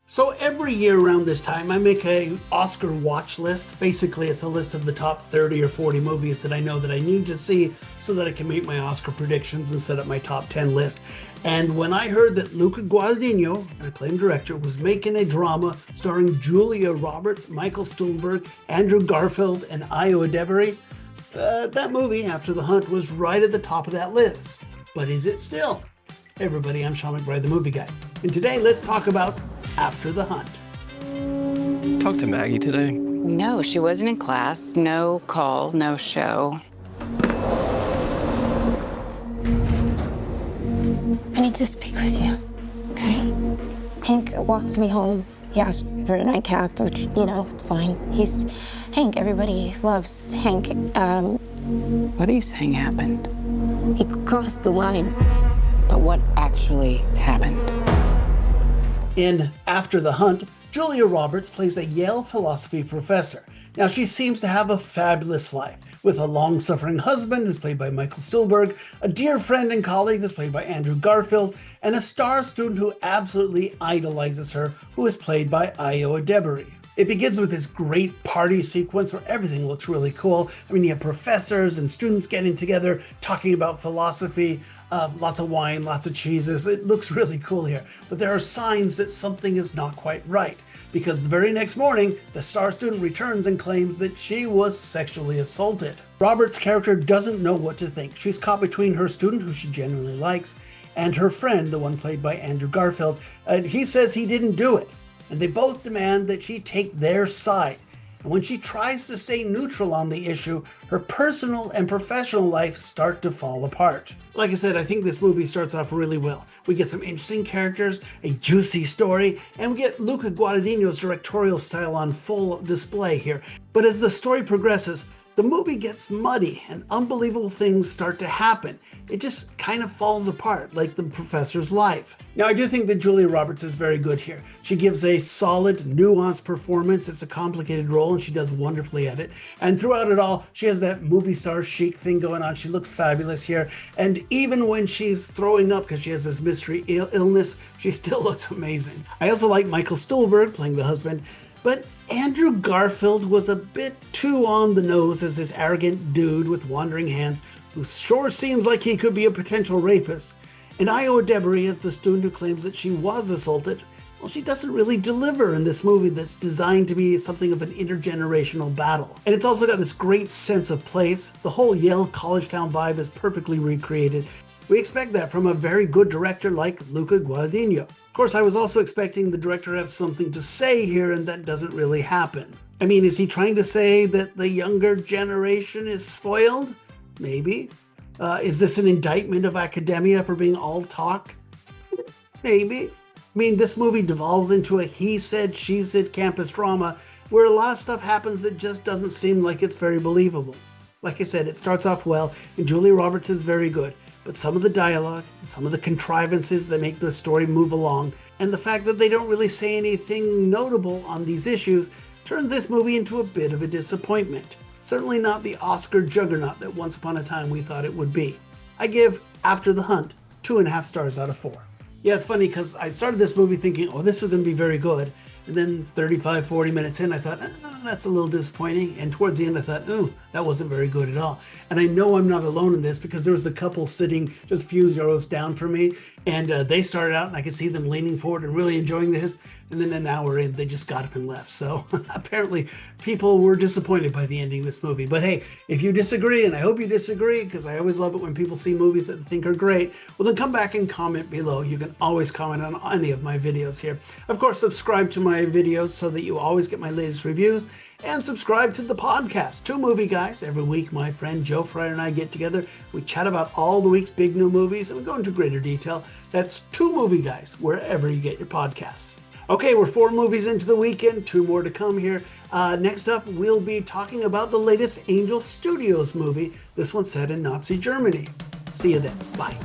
So every year around this time, I make a Oscar watch list. Basically, it's a list of the top 30 or 40 movies that I know that I need to see so that I can make my Oscar predictions and set up my top 10 list. And when I heard that Luca Guadagnino, an acclaimed director, was making a drama starring Julia Roberts, Michael Stuhlbarg, Andrew Garfield, and Ayo Edebiri, that movie, After the Hunt, was right at the top of that list. But is it still? Hey everybody, I'm Sean McBride, the movie guy. And today, let's talk about After the Hunt. Talk to Maggie today. No, she wasn't in class. No call, no show. I need to speak with you, okay? Hank walked me home. He asked for a nightcap, which, it's fine. Hank, everybody loves Hank. What are you saying happened? He crossed the line. But what actually happened? In After the Hunt, Julia Roberts plays a Yale philosophy professor. Now, she seems to have a fabulous life, with a long-suffering husband who's played by Michael Stuhlbarg, a dear friend and colleague who's played by Andrew Garfield, and a star student who absolutely idolizes her, who is played by Ayo Edebiri. It begins with this great party sequence where everything looks really cool. I mean, you have professors and students getting together, talking about philosophy, lots of wine, lots of cheeses. It looks really cool here. But there are signs that something is not quite right, because the very next morning, the star student returns and claims that she was sexually assaulted. Robert's character doesn't know what to think. She's caught between her student, who she genuinely likes, and her friend, the one played by Andrew Garfield. And he says he didn't do it. And they both demand that she take their side. And when she tries to stay neutral on the issue, her personal and professional life start to fall apart. Like I said, I think this movie starts off really well. We get some interesting characters, a juicy story, and we get Luca Guadagnino's directorial style on full display here. But as the story progresses, the movie gets muddy and unbelievable things start to happen. It just kind of falls apart, like the professor's life. Now, I do think that Julia Roberts is very good here. She gives a solid, nuanced performance. It's a complicated role, and she does wonderfully at it. And throughout it all, she has that movie star chic thing going on. She looks fabulous here. And even when she's throwing up because she has this mystery illness, she still looks amazing. I also like Michael Stuhlbarg playing the husband, but Andrew Garfield was a bit too on the nose as this arrogant dude with wandering hands who sure seems like he could be a potential rapist. And Ayo Edebiri as the student who claims that she was assaulted. Well, she doesn't really deliver in this movie that's designed to be something of an intergenerational battle. And it's also got this great sense of place. The whole Yale college town vibe is perfectly recreated. We expect that from a very good director like Luca Guadagnino. Of course, I was also expecting the director to have something to say here, and that doesn't really happen. I mean, is he trying to say that the younger generation is spoiled? Maybe. Is this an indictment of academia for being all talk? Maybe. I mean, this movie devolves into a he said, she said campus drama where a lot of stuff happens that just doesn't seem like it's very believable. Like I said, it starts off well, and Julia Roberts is very good. But some of the dialogue, some of the contrivances that make the story move along, and the fact that they don't really say anything notable on these issues turns this movie into a bit of a disappointment. Certainly not the Oscar juggernaut that once upon a time we thought it would be. I give After the Hunt 2.5 stars out of 4. Yeah, it's funny because I started this movie thinking, oh, this is going to be very good. And then 35, 40 minutes in, I thought, that's a little disappointing. And towards the end, I thought, oh, that wasn't very good at all. And I know I'm not alone in this because there was a couple sitting just a few rows down from me. And they started out and I could see them leaning forward and really enjoying this. And then an hour in, they just got up and left. So apparently people were disappointed by the ending of this movie. But hey, if you disagree, and I hope you disagree, because I always love it when people see movies that they think are great, well then come back and comment below. You can always comment on any of my videos here. Of course, subscribe to my videos so that you always get my latest reviews. And subscribe to the podcast, Two Movie Guys. Every week, my friend Joe Fryer and I get together. We chat about all the week's big new movies, and we go into greater detail. That's Two Movie Guys, wherever you get your podcasts. Okay, we're 4 movies into the weekend, 2 more to come here. Next up, we'll be talking about the latest Angel Studios movie. This one's set in Nazi Germany. See you then. Bye.